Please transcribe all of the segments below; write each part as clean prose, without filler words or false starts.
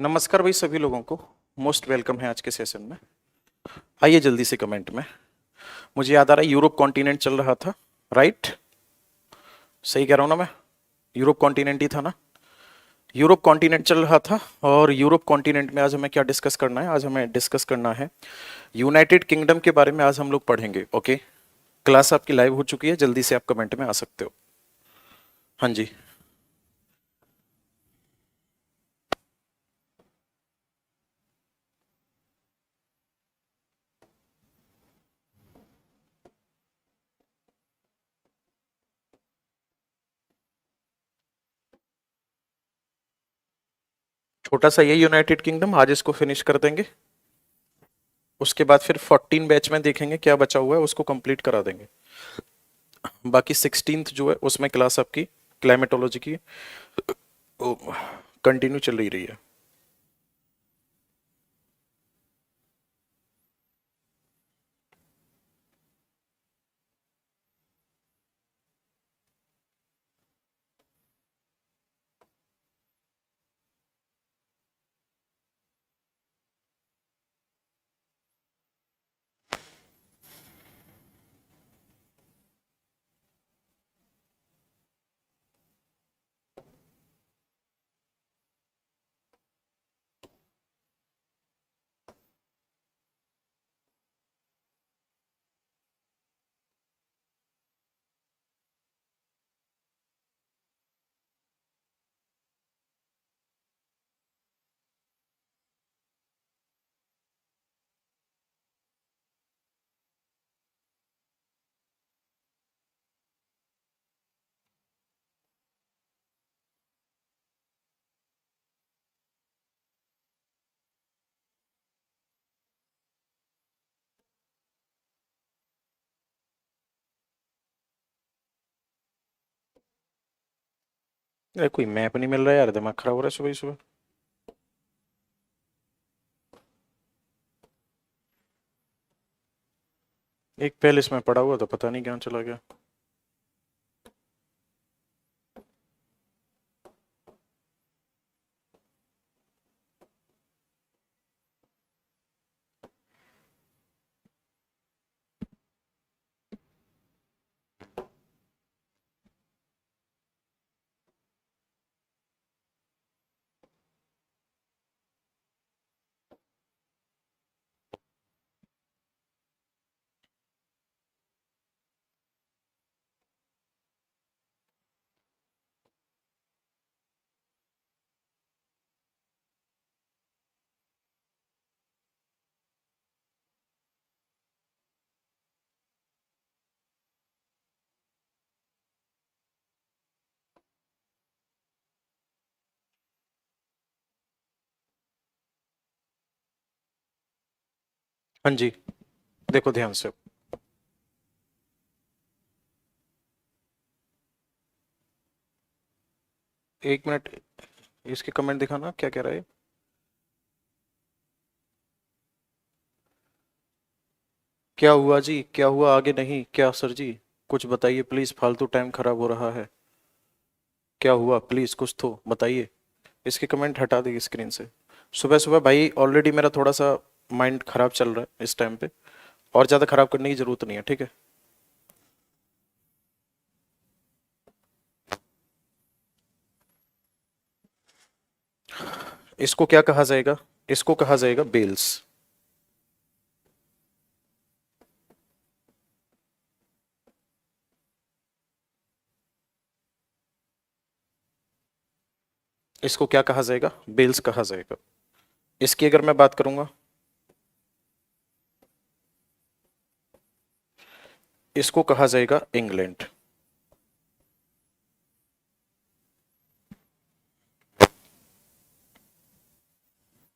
नमस्कार भाई सभी लोगों को। मोस्ट वेलकम है आज के सेशन में। आइए जल्दी से कमेंट में। मुझे याद आ रहा है यूरोप कॉन्टिनेंट चल रहा था, राइट? सही कह रहा हूँ ना मैं? यूरोप कॉन्टिनेंट ही था ना? यूरोप कॉन्टिनेंट चल रहा था। और यूरोप कॉन्टिनेंट में आज हमें क्या डिस्कस करना है? आज हमें डिस्कस करना है यूनाइटेड किंगडम के बारे में। आज हम लोग पढ़ेंगे, ओके? क्लास आपकी लाइव हो चुकी है, जल्दी से आप कमेंट में आ सकते हो। हाँ जी। छोटा सा ये यूनाइटेड किंगडम, आज इसको फिनिश कर देंगे। उसके बाद फिर 14 बैच में देखेंगे क्या बचा हुआ है, उसको कंप्लीट करा देंगे। बाकी 16th जो है उसमें क्लास आपकी क्लाइमेटोलॉजी की कंटिन्यू चल रही है। अरे कोई मैप नहीं मिल रहा है यार, दिमाग खराब हो रहा है सुबह ही सुबह। एक पहले इसमें पड़ा हुआ था, पता नहीं कहाँ चला गया। हाँ जी, देखो ध्यान से। एक मिनट, इसके कमेंट दिखाना क्या कह रहा है। क्या हुआ जी, क्या हुआ? आगे नहीं क्या सर जी? कुछ बताइए प्लीज, फालतू टाइम खराब हो रहा है। क्या हुआ प्लीज कुछ तो बताइए। इसके कमेंट हटा दीजिए स्क्रीन से। सुबह सुबह भाई ऑलरेडी मेरा थोड़ा सा माइंड खराब चल रहा है इस टाइम पे। और ज्यादा खराब करने की जरूरत नहीं है, ठीक है? इसको क्या कहा जाएगा? इसको कहा जाएगा बेल्स। इसको क्या कहा जाएगा? बेल्स कहा जाएगा। इसकी अगर मैं बात करूंगा, इसको कहा जाएगा इंग्लैंड।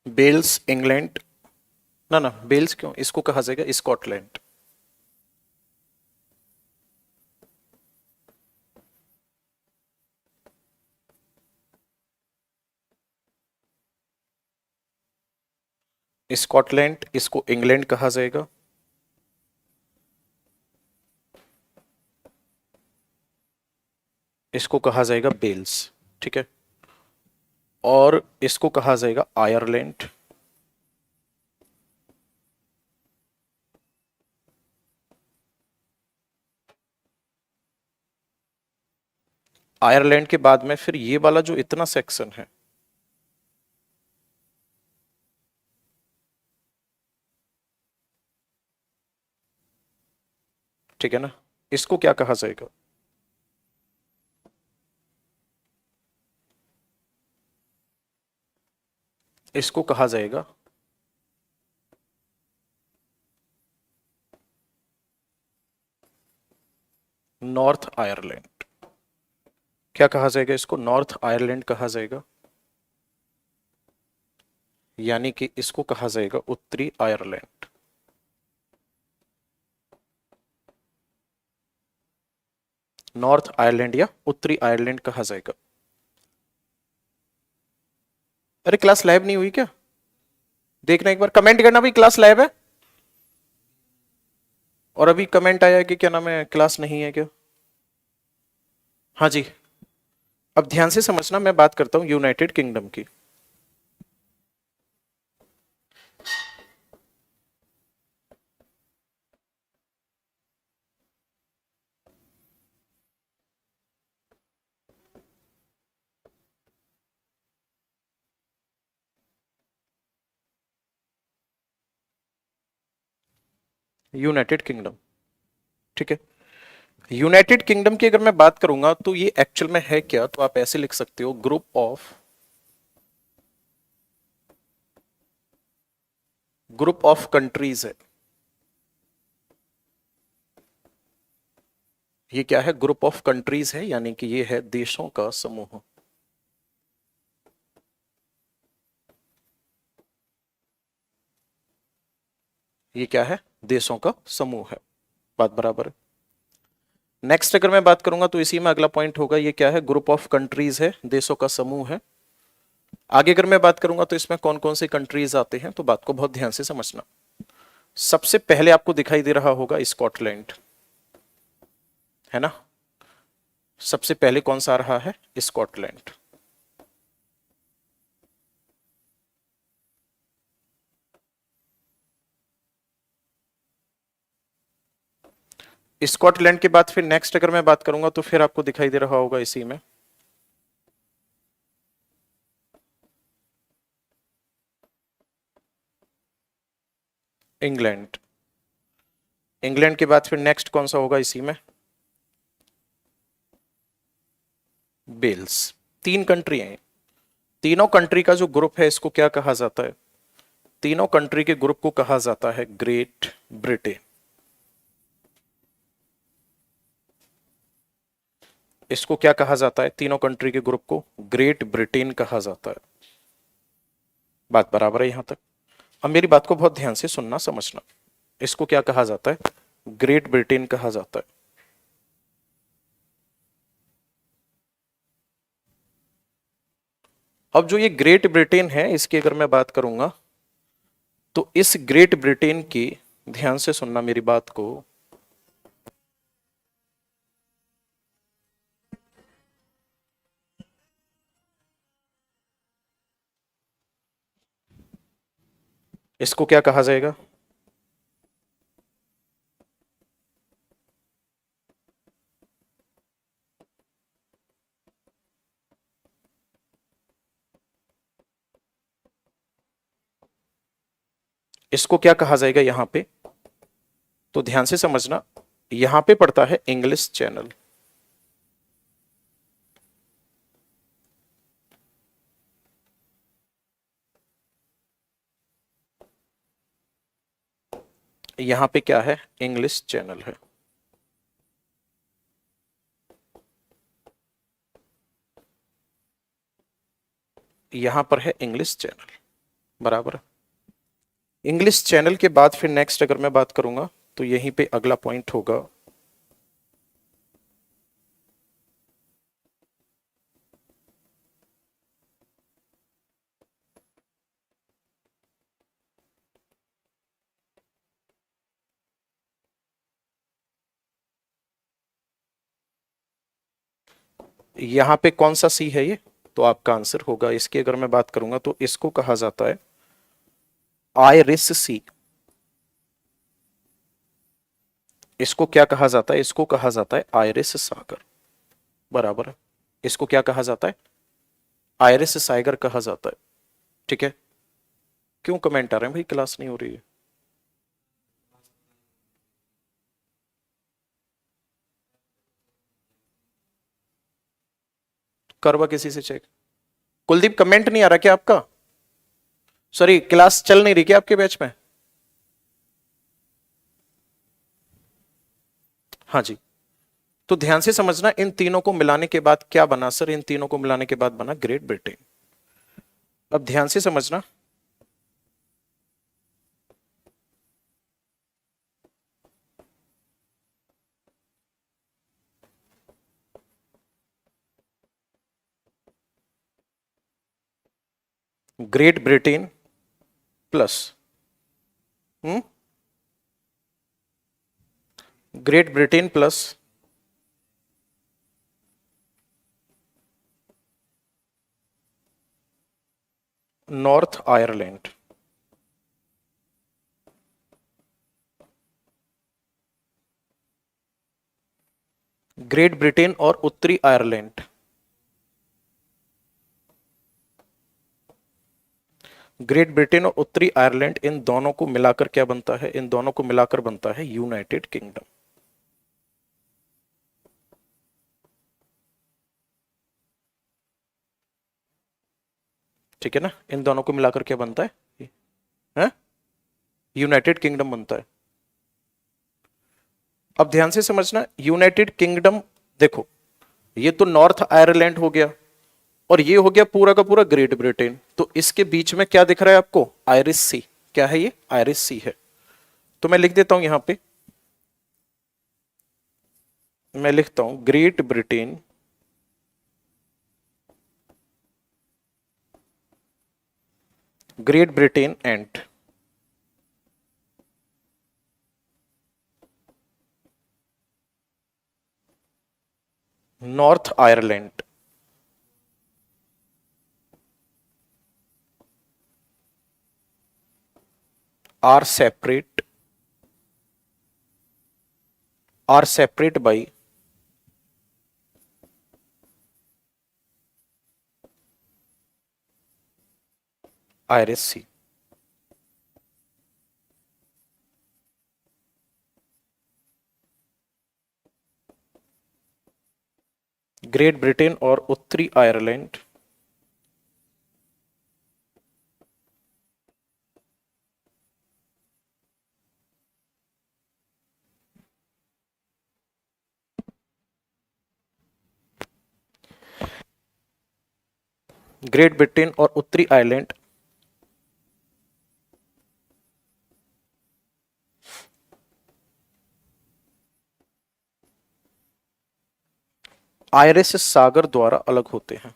Bells England. ना ना, बेल्स क्यों? इसको कहा जाएगा स्कॉटलैंड। स्कॉटलैंड, इसको इंग्लैंड कहा जाएगा। इसको कहा जाएगा बेल्स, ठीक है? और इसको कहा जाएगा आयरलैंड। आयरलैंड के बाद में फिर ये वाला जो इतना सेक्शन है, ठीक है ना, इसको क्या कहा जाएगा? इसको कहा जाएगा नॉर्थ आयरलैंड। क्या कहा जाएगा इसको? नॉर्थ आयरलैंड कहा जाएगा, यानी कि इसको कहा जाएगा उत्तरी आयरलैंड। नॉर्थ आयरलैंड या उत्तरी आयरलैंड कहा जाएगा। अरे क्लास लाइव नहीं हुई क्या? देखना एक बार, कमेंट करना भाई क्लास लाइव है। और अभी कमेंट आया है कि क्या नाम है, क्लास नहीं है क्या? हाँ जी। अब ध्यान से समझना, मैं बात करता हूं यूनाइटेड किंगडम की। यूनाइटेड किंगडम, ठीक है। यूनाइटेड किंगडम की अगर मैं बात करूंगा तो ये एक्चुअल में है क्या, तो आप ऐसे लिख सकते हो ग्रुप ऑफ कंट्रीज है। ये क्या है? ग्रुप ऑफ कंट्रीज है, यानी कि ये है देशों का समूह। ये क्या है? देशों का समूह है। बात बराबर है। नेक्स्ट अगर मैं बात करूंगा तो इसी में अगला पॉइंट होगा, ये क्या है? ग्रुप ऑफ कंट्रीज है, देशों का समूह है। आगे अगर मैं बात करूंगा तो इसमें कौन कौन सी कंट्रीज आते हैं, तो बात को बहुत ध्यान से समझना। सबसे पहले आपको दिखाई दे रहा होगा स्कॉटलैंड, है ना। सबसे पहले कौन सा आ रहा है? स्कॉटलैंड। स्कॉटलैंड के बाद फिर नेक्स्ट अगर मैं बात करूंगा तो फिर आपको दिखाई दे रहा होगा इसी में इंग्लैंड। इंग्लैंड के बाद फिर नेक्स्ट कौन सा होगा इसी में? वेल्स। तीन कंट्री हैं। तीनों कंट्री का जो ग्रुप है इसको क्या कहा जाता है? तीनों कंट्री के ग्रुप को कहा जाता है ग्रेट ब्रिटेन। इसको क्या कहा जाता है? तीनों कंट्री के ग्रुप को ग्रेट ब्रिटेन कहा जाता है। बात बराबर है यहां तक? अब मेरी बात को बहुत ध्यान से सुनना समझना। इसको क्या कहा जाता है? ग्रेट ब्रिटेन कहा जाता है। अब जो ये ग्रेट ब्रिटेन है, इसकी अगर मैं बात करूंगा तो इस ग्रेट ब्रिटेन की, ध्यान से सुनना मेरी बात को, इसको क्या कहा जाएगा? इसको क्या कहा जाएगा यहां पे? तो ध्यान से समझना, यहां पे पड़ता है इंग्लिश चैनल। यहां पे क्या है? इंग्लिश चैनल है। यहां पर है इंग्लिश चैनल, बराबर। इंग्लिश चैनल के बाद फिर नेक्स्ट अगर मैं बात करूंगा तो यहीं पे अगला पॉइंट होगा यहां पे कौन सा सी है? ये तो आपका आंसर होगा, इसकी अगर मैं बात करूंगा तो इसको कहा जाता है आयरिस सी। इसको क्या कहा जाता है? इसको कहा जाता है आयरिस सागर, बराबर है। इसको क्या कहा जाता है? आयरिस सागर कहा जाता है, ठीक है। क्यों कमेंट आ रहे हैं भाई, क्लास नहीं हो रही है? करवा किसी से चेक। कुलदीप कमेंट नहीं आ रहा क्या आपका? सॉरी, क्लास चल नहीं रही क्या आपके बैच में? हाँ जी। तो ध्यान से समझना, इन तीनों को मिलाने के बाद क्या बना सर? इन तीनों को मिलाने के बाद बना ग्रेट ब्रिटेन। अब ध्यान से समझना, great Britain plus great Britain plus north Ireland. Great Britain और उत्तरी आयरलैंड। ग्रेट ब्रिटेन और उत्तरी आयरलैंड, इन दोनों को मिलाकर क्या बनता है? इन दोनों को मिलाकर बनता है यूनाइटेड किंगडम। ठीक है ना? इन दोनों को मिलाकर क्या बनता है? यूनाइटेड किंगडम बनता है। अब ध्यान से समझना, यूनाइटेड किंगडम, देखो ये तो नॉर्थ आयरलैंड हो गया और ये हो गया पूरा का पूरा ग्रेट ब्रिटेन। तो इसके बीच में क्या दिख रहा है आपको? आयरिश सी। क्या है ये? आयरिश सी है। तो मैं लिख देता हूं यहां पे, मैं लिखता हूं Great Britain Great Britain and North Ireland are separate by Irish Sea. Great Britain और उत्तरी आयरलैंड ग्रेट ब्रिटेन और उत्तरी आयरलैंड आयरिश सागर द्वारा अलग होते हैं।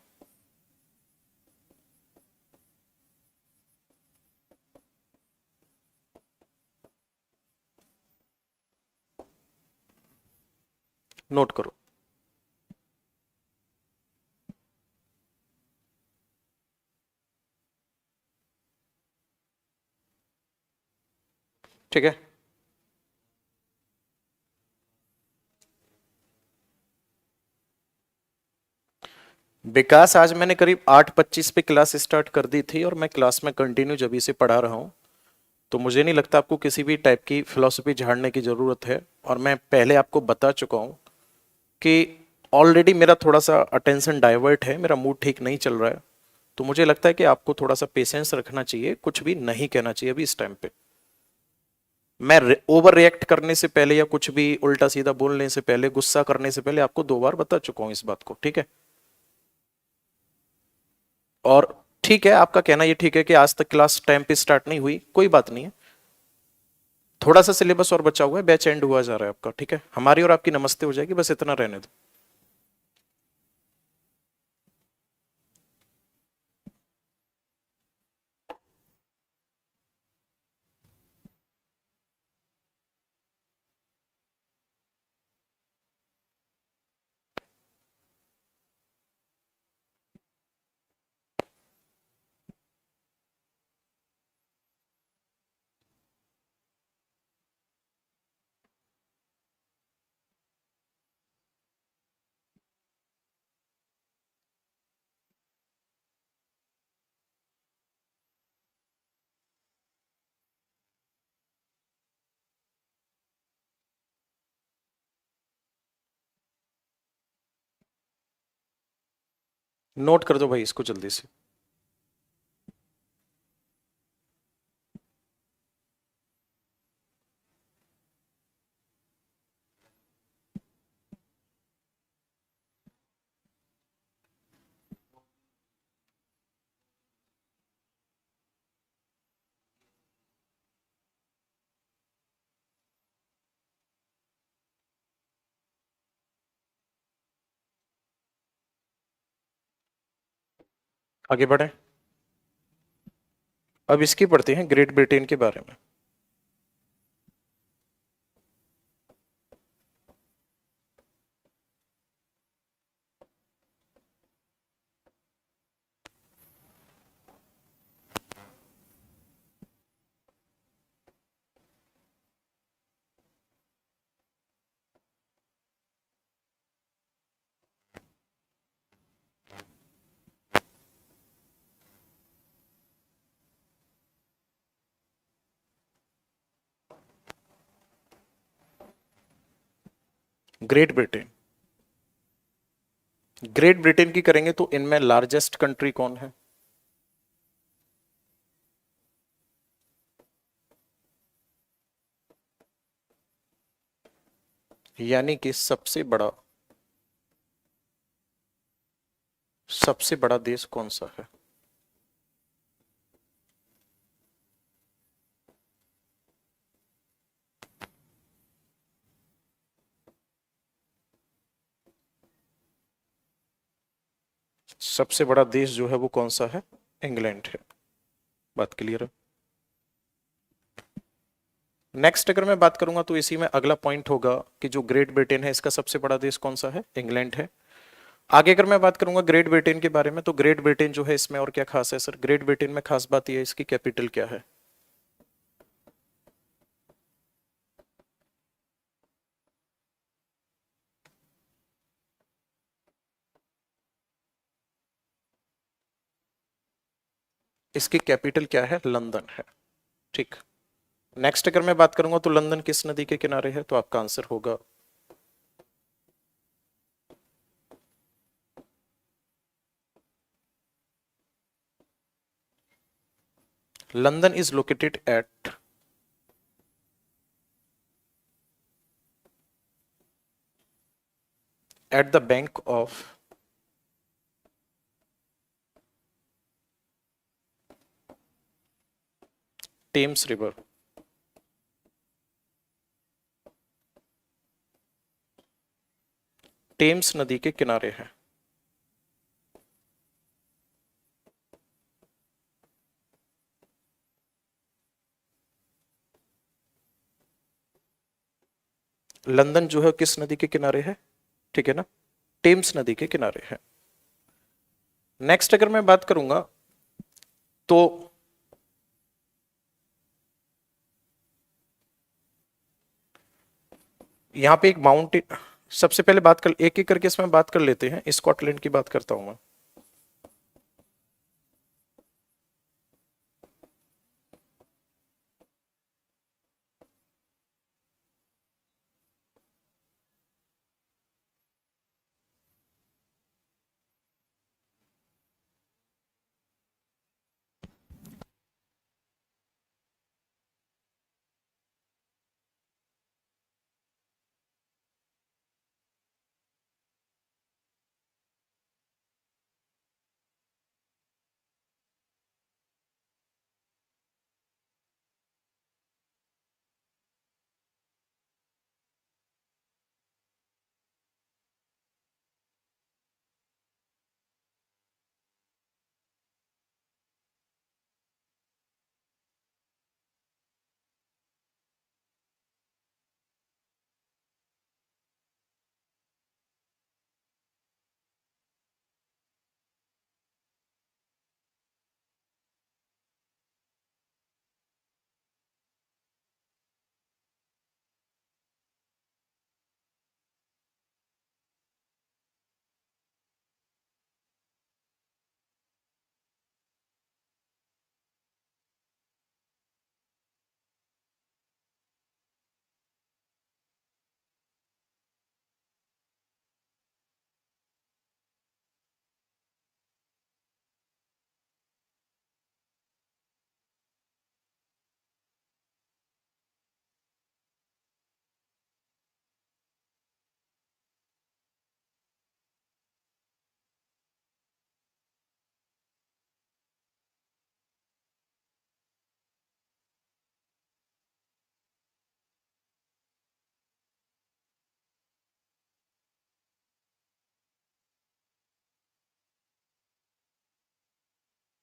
नोट करो। ठीक है। विकास, आज मैंने करीब 8:25 पे क्लास स्टार्ट कर दी थी और मैं क्लास में कंटिन्यू जब से पढ़ा रहा हूँ। तो मुझे नहीं लगता आपको किसी भी टाइप की फिलॉसफी झाड़ने की ज़रूरत है। और मैं पहले आपको बता चुका हूँ कि ऑलरेडी मेरा थोड़ा सा अटेंशन डाइवर्ट है, मेरा मूड ठीक नहीं चल रहा है। तो मुझे लगता है कि आपको थोड़ा सा पेशेंस रखना चाहिए, कुछ भी नहीं कहना चाहिए अभी इस टाइम पे। मैं ओवर रिएक्ट करने से पहले या कुछ भी उल्टा सीधा बोलने से पहले, गुस्सा करने से पहले आपको 2 बार बता चुका हूं इस बात को, ठीक है? और ठीक है, आपका कहना ये ठीक है कि आज तक क्लास टाइम पे स्टार्ट नहीं हुई, कोई बात नहीं है। थोड़ा सा सिलेबस और बचा हुआ है, बैच एंड हुआ जा रहा है आपका, ठीक है? हमारी और आपकी नमस्ते हो जाएगी, बस इतना रहने दो। नोट कर दो भाई इसको जल्दी से। आगे बढ़े। अब इसकी पढ़ते हैं ग्रेट ब्रिटेन के बारे में। Great Britain. ग्रेट ब्रिटेन की करेंगे तो इनमें लार्जेस्ट कंट्री कौन है? यानी कि सबसे बड़ा देश कौन सा है? सबसे बड़ा देश जो है वो कौन सा है? इंग्लैंड है। बात क्लियर है। नेक्स्ट अगर मैं बात करूंगा तो इसी में अगला पॉइंट होगा कि जो ग्रेट ब्रिटेन है इसका सबसे बड़ा देश कौन सा है? इंग्लैंड है। आगे अगर मैं बात करूंगा ग्रेट ब्रिटेन के बारे में तो ग्रेट ब्रिटेन जो है इसमें और क्या खास है सर? ग्रेट ब्रिटेन में खास बात यह है इसकी कैपिटल क्या है? इसकी कैपिटल क्या है? लंदन है। ठीक। नेक्स्ट अगर मैं बात करूंगा तो लंदन किस नदी के किनारे है? तो आपका आंसर होगा London is located at the bank of Thames river. Thames नदी के किनारे है। लंदन जो है किस नदी के किनारे है? ठीक है ना? टेम्स नदी के किनारे है। नेक्स्ट अगर मैं बात करूंगा तो यहां पे एक माउंटेन, सबसे पहले बात कर एक एक करके इसमें बात कर लेते हैं। स्कॉटलैंड की बात करता हूं मैं।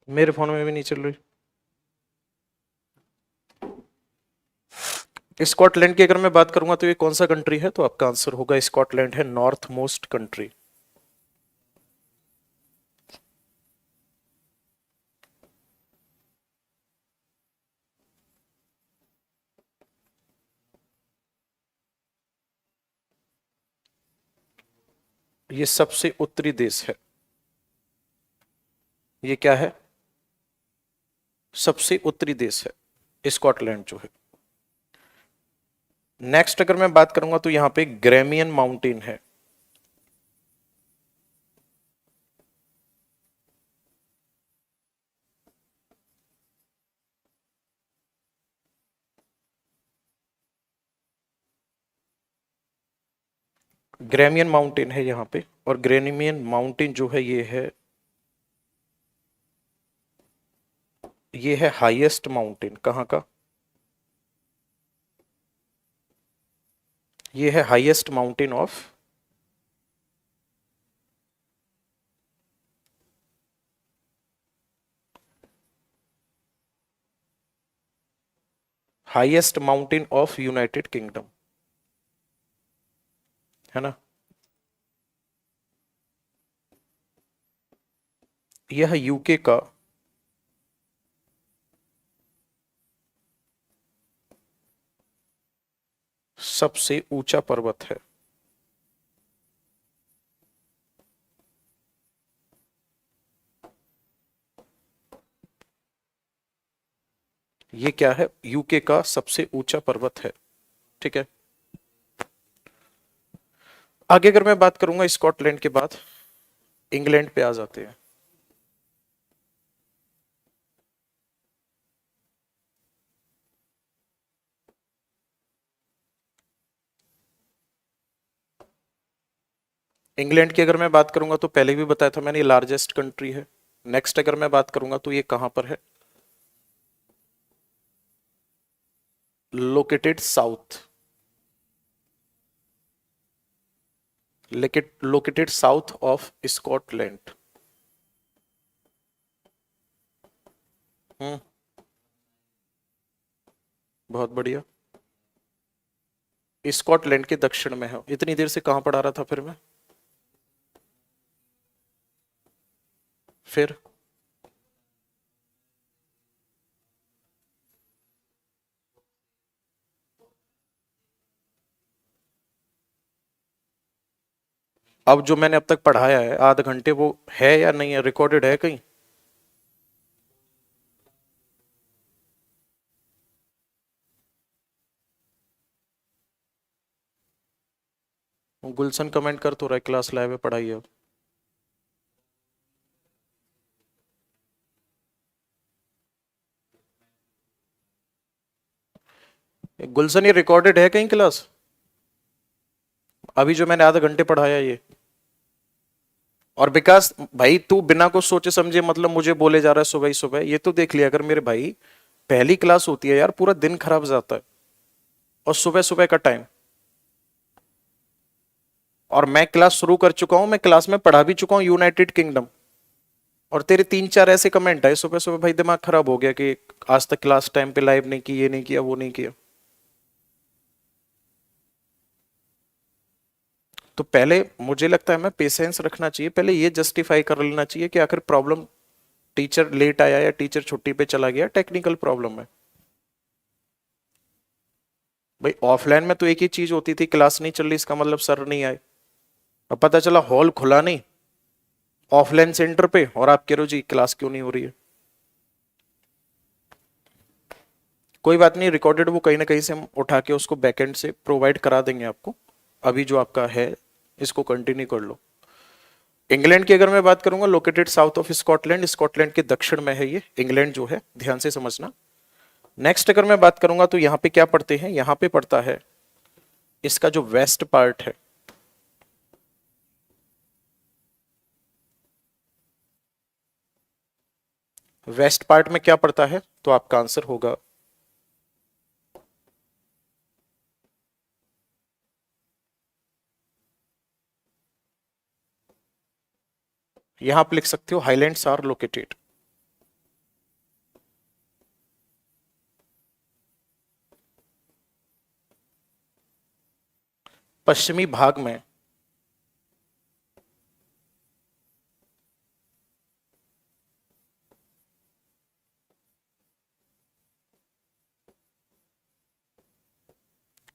मेरे फोन में भी नहीं चल रही। स्कॉटलैंड की अगर मैं बात करूंगा तो ये कौन सा कंट्री है, तो आपका आंसर होगा स्कॉटलैंड है नॉर्थ मोस्ट कंट्री। ये सबसे उत्तरी देश है। ये क्या है? सबसे उत्तरी देश है स्कॉटलैंड जो है। नेक्स्ट अगर मैं बात करूंगा तो यहां पे ग्रेमियन माउंटेन है। ग्रेमियन माउंटेन है यहां पे, और ग्रेमियन माउंटेन जो है ये है हाईएस्ट माउंटेन। कहाँ का? ये है highest mountain of, highest mountain of United kingdom, है ना। यह यूके का सबसे ऊंचा पर्वत है। ये क्या है? यूके का सबसे ऊंचा पर्वत है। ठीक है। आगे अगर मैं बात करूंगा स्कॉटलैंड के बाद, इंग्लैंड पे आ जाते हैं। इंग्लैंड की अगर मैं बात करूंगा तो पहले भी बताया था मैंने, ये लार्जेस्ट कंट्री है। नेक्स्ट अगर मैं बात करूंगा तो ये कहां पर है? Located south, located south of Scotland. Hmm, बहुत बढ़िया। स्कॉटलैंड के दक्षिण में है। इतनी देर से कहां पढ़ा रहा था फिर मैं? फिर अब जो मैंने अब तक पढ़ाया है आधे घंटे, वो है या नहीं है, रिकॉर्डेड है कहीं? गुलशन कमेंट कर तो रहा है क्लास लाइव है, पढ़ाई है। गुलशन ये रिकॉर्डेड है कहीं क्लास? अभी जो मैंने आधे घंटे पढ़ाया ये। और विकास भाई, तू बिना कुछ सोचे समझे मतलब मुझे बोले जा रहा है सुबह ही सुबह। ये तो देख लिया अगर मेरे भाई, पहली क्लास होती है यार, पूरा दिन खराब जाता है, और सुबह सुबह का टाइम। और मैं क्लास शुरू कर चुका हूं, मैं क्लास में पढ़ा भी चुका हूं यूनाइटेड किंगडम। और तेरे तीन चार ऐसे कमेंट आए सुबह सुबह, भाई दिमाग खराब हो गया कि आज तक क्लास टाइम पे लाइव नहीं की, ये नहीं किया, वो नहीं किया। तो पहले मुझे लगता है मैं पेशेंस रखना चाहिए, पहले ये जस्टिफाई कर लेना चाहिए कि आखिर प्रॉब्लम टीचर लेट आया या टीचर छुट्टी पे चला गया, टेक्निकल प्रॉब्लम है। भाई ऑफलाइन में तो एक ही चीज होती थी, क्लास नहीं चल रही इसका मतलब सर नहीं आए। अब पता चला हॉल खुला नहीं ऑफलाइन सेंटर पे, और आप कह रहे हो जी क्लास क्यों नहीं हो रही है। कोई बात नहीं, रिकॉर्डेड वो कहीं ना कहीं से हम उठा के उसको बैकएंड से प्रोवाइड करा देंगे आपको। अभी जो आपका है इसको कंटिन्यू कर लो। इंग्लैंड की अगर मैं बात करूंगा, located south of Scotland, Scotland के दक्षिण में है ये इंग्लैंड जो है, ध्यान से समझना। नेक्स्ट अगर मैं बात करूंगा तो यहाँ पे क्या पढ़ते हैं, यहाँ पे पड़ता है इसका जो वेस्ट पार्ट है। वेस्ट पार्ट में क्या पड़ता है, तो आपका आंसर होगा, यहां आप लिख सकते हो हाईलैंड्स आर लोकेटेड। पश्चिमी भाग में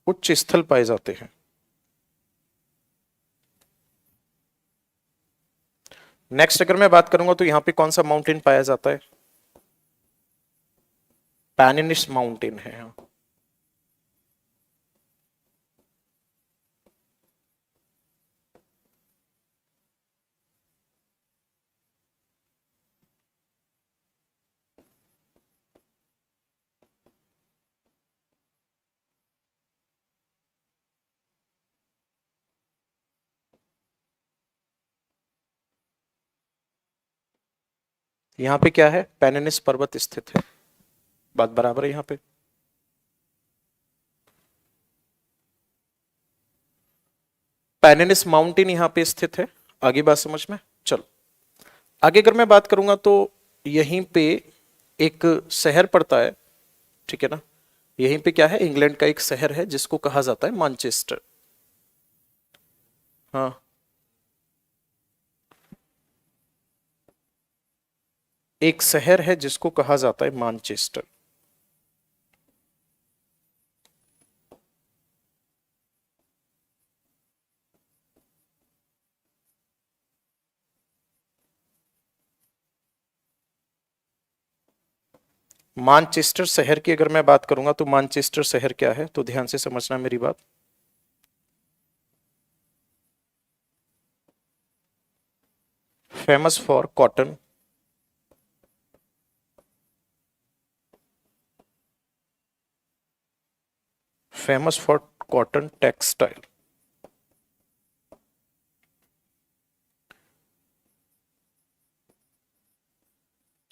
उच्च स्थल पाए जाते हैं। नेक्स्ट अगर मैं बात करूंगा तो यहां पे कौन सा माउंटेन पाया जाता है? पैनिनिस माउंटेन है यहाँ। यहां पे क्या है? पैनिनिस पर्वत स्थित है। बात बराबर है यहां पे। पैनिनिस माउंटेन यहां पे स्थित है। आगे बात समझ में? चलो आगे अगर मैं बात करूंगा तो यहीं पे एक शहर पड़ता है, ठीक है ना। यहीं पे क्या है? इंग्लैंड का एक शहर है जिसको कहा जाता है मैनचेस्टर। हाँ, एक शहर है जिसको कहा जाता है मैनचेस्टर। मैनचेस्टर शहर की अगर मैं बात करूंगा तो मैनचेस्टर शहर क्या है, तो ध्यान से समझना मेरी बात। Famous for cotton, famous for cotton textile.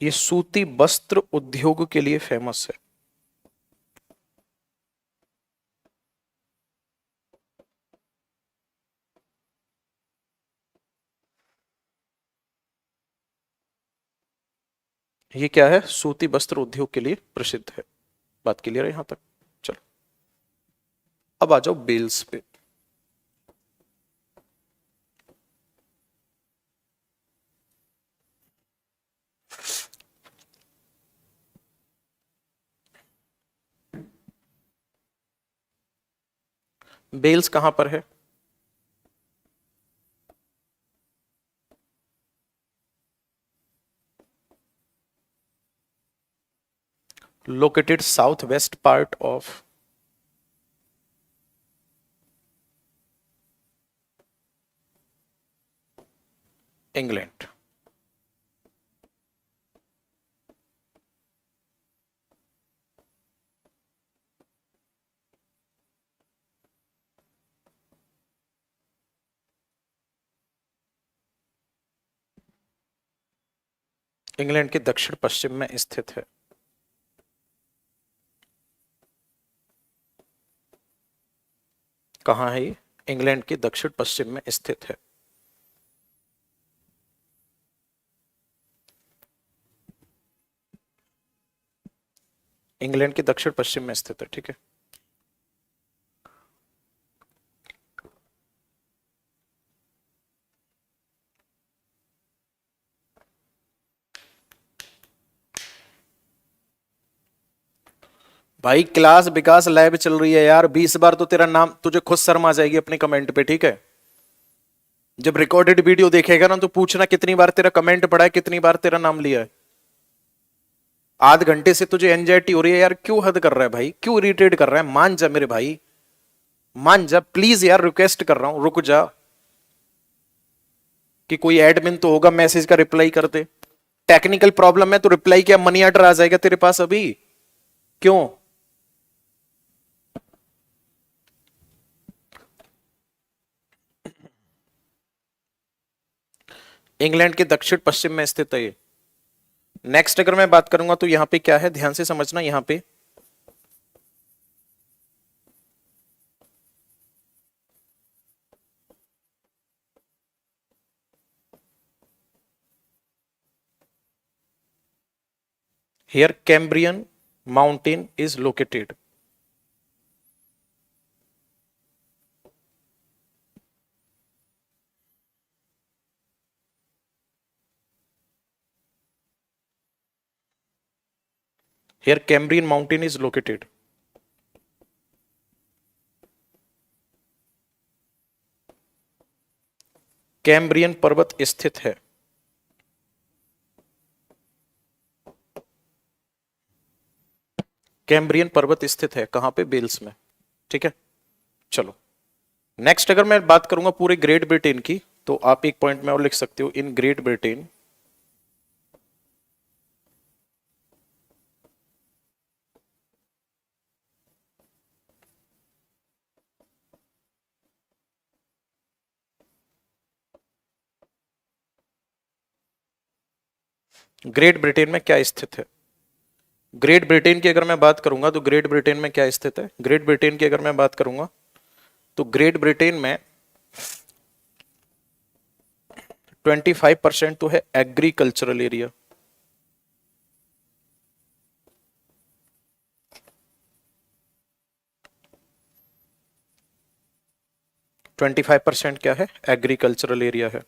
ये सूती वस्त्र उद्योग के लिए फेमस है। ये क्या है? सूती वस्त्र उद्योग के लिए प्रसिद्ध है। बात क्लियर है यहां तक? चलो अब आ जाओ बेल्स पे। बेल्स कहां पर है? Located south west part of England. England के दक्षिण पश्चिम में स्थित है। कहां है ये? इंग्लैंड के दक्षिण पश्चिम में स्थित है। इंग्लैंड के दक्षिण पश्चिम में स्थित है, ठीक है। भाई क्लास विकास लैब चल रही है यार, 20 बार तो तेरा नाम, तुझे खुद शर्म आ जाएगी अपने कमेंट पे, ठीक है। जब रिकॉर्डेड वीडियो देखेगा ना तो पूछना कितनी बार तेरा कमेंट पड़ा है, कितनी बार तेरा नाम लिया है। आध घंटे से तुझे एंजाइटी हो रही है यार, क्यों हद कर रहा है भाई, क्यों इरिटेट कर रहा है? मान जा मेरे भाई, मान जा प्लीज यार, रिक्वेस्ट कर रहा हूं, रुक जा। कि कोई एडमिन तो होगा मैसेज का रिप्लाई कर दे। टेक्निकल प्रॉब्लम है तो रिप्लाई क्या मनी ऑर्डर आ जाएगा तेरे पास अभी? क्यों? इंग्लैंड के दक्षिण पश्चिम में स्थित है ये। नेक्स्ट अगर मैं बात करूंगा तो यहां पे क्या है, ध्यान से समझना। यहां पे here Cambrian mountain is located. Here Cambrian mountain is located. Cambrian पर्वत स्थित है। कैम्ब्रियन पर्वत स्थित है कहां पे? वेल्स में। ठीक है, चलो नेक्स्ट। अगर मैं बात करूंगा पूरे ग्रेट ब्रिटेन की, तो आप एक पॉइंट में और लिख सकते हो, in great Britain Great Britain में क्या स्थित है? ग्रेट ब्रिटेन की अगर मैं बात करूंगा तो ग्रेट ब्रिटेन में क्या स्थित है? ग्रेट ब्रिटेन की अगर मैं बात करूंगा तो ग्रेट ब्रिटेन में 25% तो है एग्रीकल्चरल एरिया। 25% क्या है? एग्रीकल्चरल एरिया है।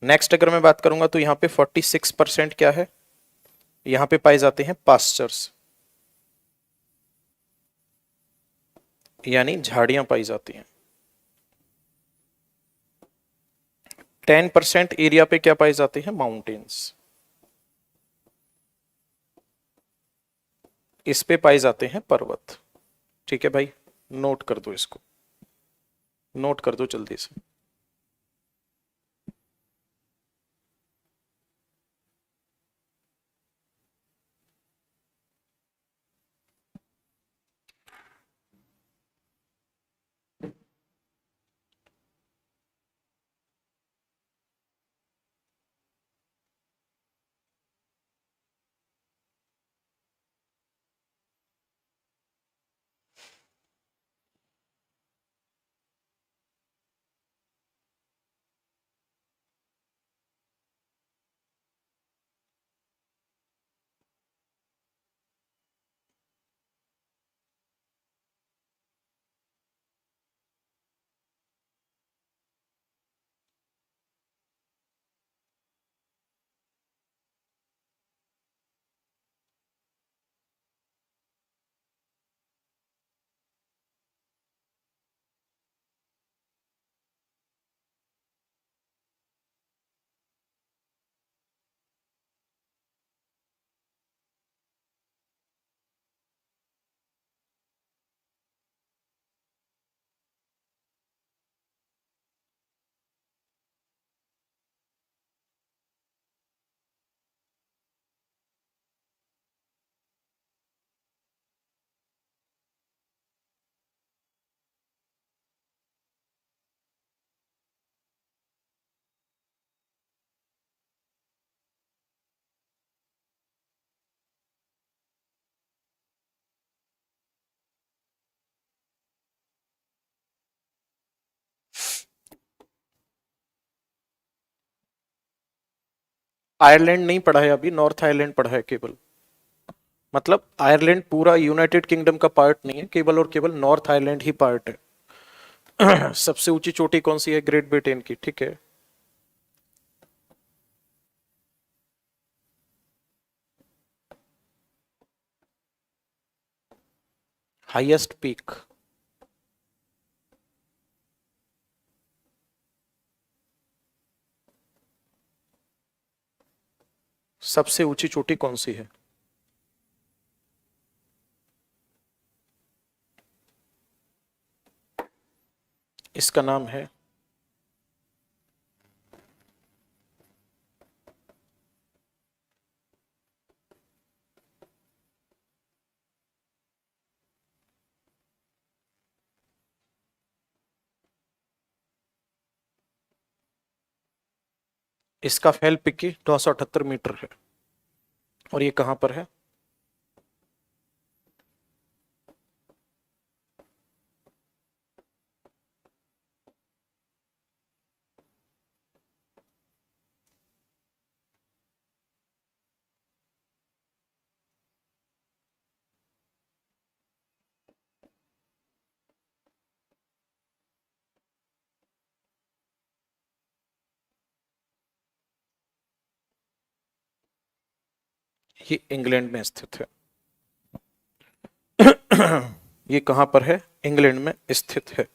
नेक्स्ट अगर मैं बात करूंगा तो यहां पे 46% क्या है? यहां पे पाए जाते हैं पास्चर्स, यानी झाड़ियां पाई जाती हैं। 10% एरिया पे क्या पाए जाते हैं? माउंटेन्स। इस पे पाए जाते हैं पर्वत। ठीक है भाई, नोट कर दो इसको, नोट कर दो जल्दी से। आयरलैंड नहीं पढ़ा है अभी, नॉर्थ आयरलैंड पढ़ा है केवल। मतलब आयरलैंड पूरा यूनाइटेड किंगडम का पार्ट नहीं है, केवल और केवल नॉर्थ आयरलैंड ही पार्ट है। सबसे ऊंची चोटी कौन सी है? ग्रेट ब्रिटेन की। ठीक है, हाईएस्ट पीक। सबसे ऊंची चोटी कौन सी है? इसका नाम है इसका फेल पिकी 978 मीटर है। और ये कहां पर है? ये इंग्लैंड में स्थित है। ये कहां पर है? इंग्लैंड में स्थित है।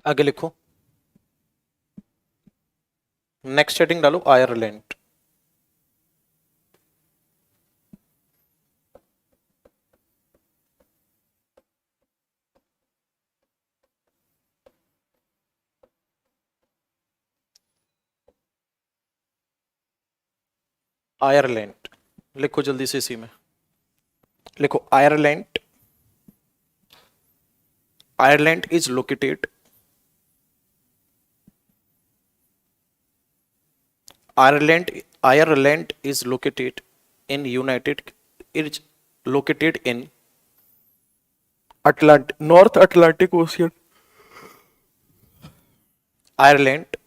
आगे लिखो। नेक्स्ट हेडिंग डालो आयरलैंड। आयरलैंड लिखो जल्दी से, इसी में लिखो Ireland. Ireland is located, Ireland Ireland is located in United, is located in Atlantic, north Atlantic ocean. Ireland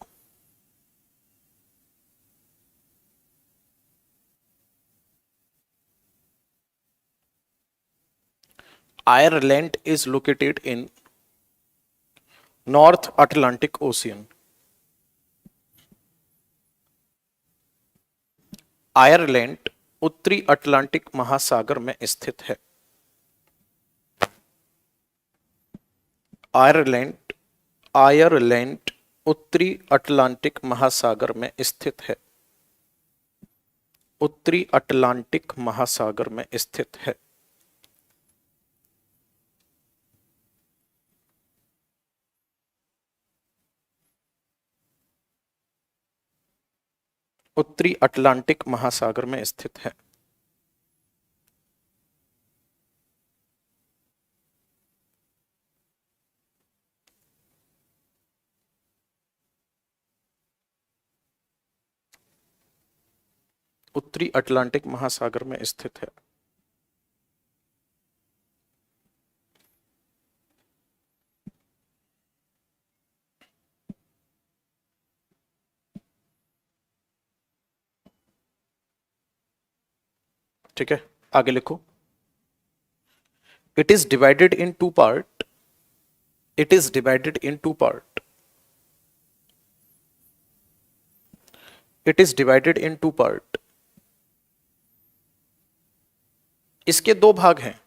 Ireland is located in north Atlantic ocean. Ireland उत्तरी अटलांटिक महासागर में स्थित है। आयरलैंड आयरलैंड उत्तरी अटलांटिक महासागर में स्थित है। उत्तरी अटलांटिक महासागर में स्थित है। उत्तरी अटलांटिक महासागर में स्थित है। उत्तरी अटलांटिक महासागर में स्थित है। ठीक है, आगे लिखो। It is divided in two part, it is divided in two part, it is divided in two part. इसके दो भाग हैं,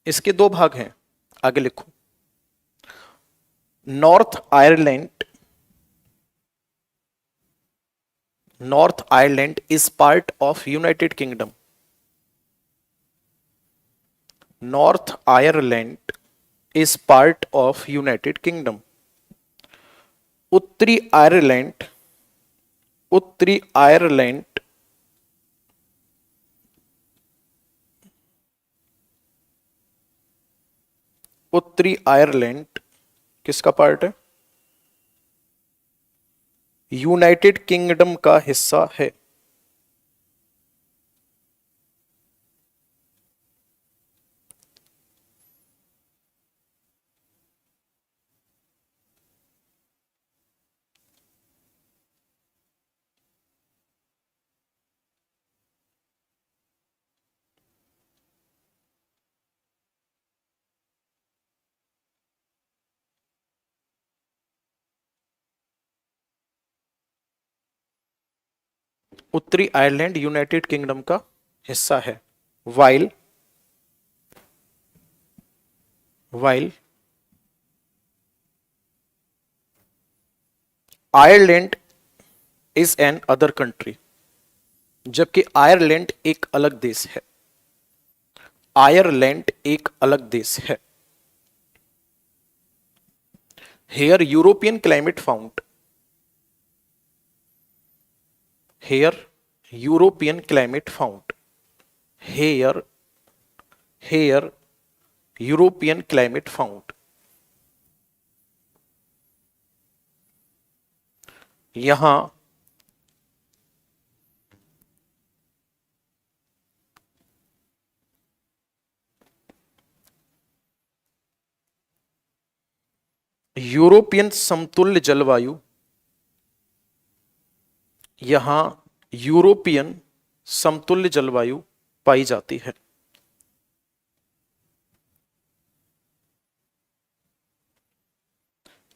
इसके दो भाग हैं, आगे लिखो। North Ireland, north Ireland is part of United kingdom, north Ireland is part of United kingdom. उत्तरी आयरलैंड, उत्तरी आयरलैंड उत्तरी आयरलैंड किसका पार्ट है? यूनाइटेड किंगडम का हिस्सा है। उत्तरी आयरलैंड यूनाइटेड किंगडम का हिस्सा है। While while Ireland is an other country, जबकि आयरलैंड एक अलग देश है। आयरलैंड एक अलग देश है। Here European climate found, here European climate found, here here European climate found. यहां यूरोपियन समतुल्य जलवायु, यहां यूरोपियन समतुल्य जलवायु पाई जाती है।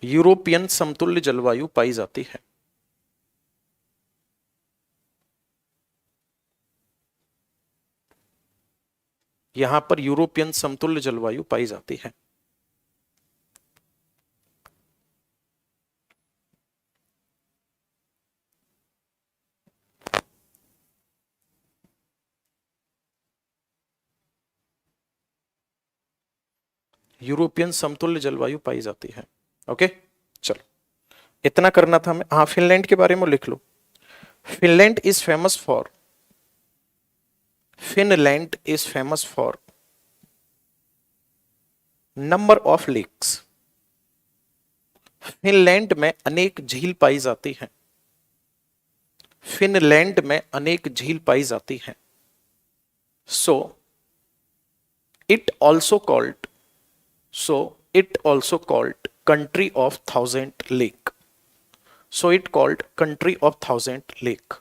यूरोपियन समतुल्य जलवायु पाई जाती है। यहां पर यूरोपियन समतुल्य जलवायु पाई जाती है। यूरोपियन समतुल्य जलवायु पाई जाती है। ओके, चलो इतना करना था हमें। हाँ, फिनलैंड के बारे में लिख लो। Finland is famous for, Finland is famous for number of lakes. Finland में अनेक झील पाई जाती हैं। फिनलैंड में अनेक झील पाई जाती हैं। So it also called, so it also called country of thousand lake, so it called country of thousand lake।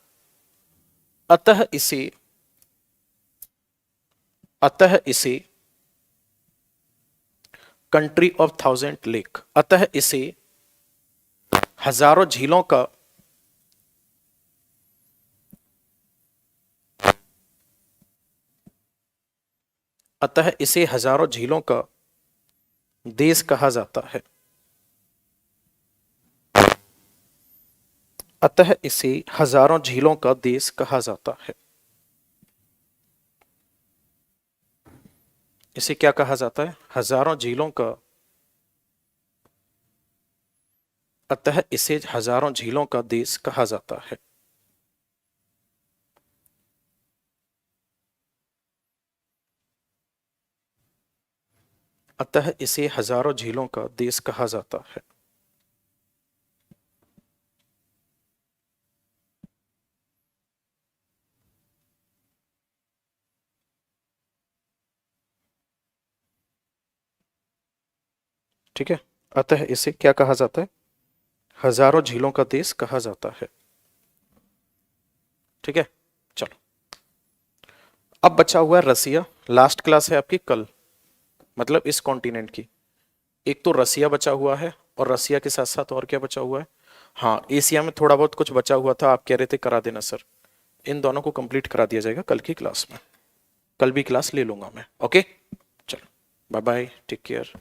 अतः इसे, अतः इसे कंट्री ऑफ थाउजेंड लेक, अतः इसे हजारों झीलों का, अतः इसे हजारों झीलों का देश कहा जाता है। अतः इसे हजारों झीलों का देश कहा जाता है। इसे क्या कहा जाता है? हजारों झीलों का, अतः इसे हजारों झीलों का देश कहा जाता है। अतः इसे हजारों झीलों का देश कहा जाता है। ठीक है, अतः इसे क्या कहा जाता है? हजारों झीलों का देश कहा जाता है। ठीक है, चलो अब बचा हुआ है रसिया, लास्ट क्लास है आपकी कल, मतलब इस कॉन्टिनेंट की। एक तो रसिया बचा हुआ है, और रसिया के साथ साथ और क्या बचा हुआ है, हाँ एशिया में थोड़ा बहुत कुछ बचा हुआ था, आप कह रहे थे करा देना सर। इन दोनों को कंप्लीट करा दिया जाएगा कल की क्लास में, कल भी क्लास ले लूंगा मैं, ओके। चलो बाय बाय, टेक केयर।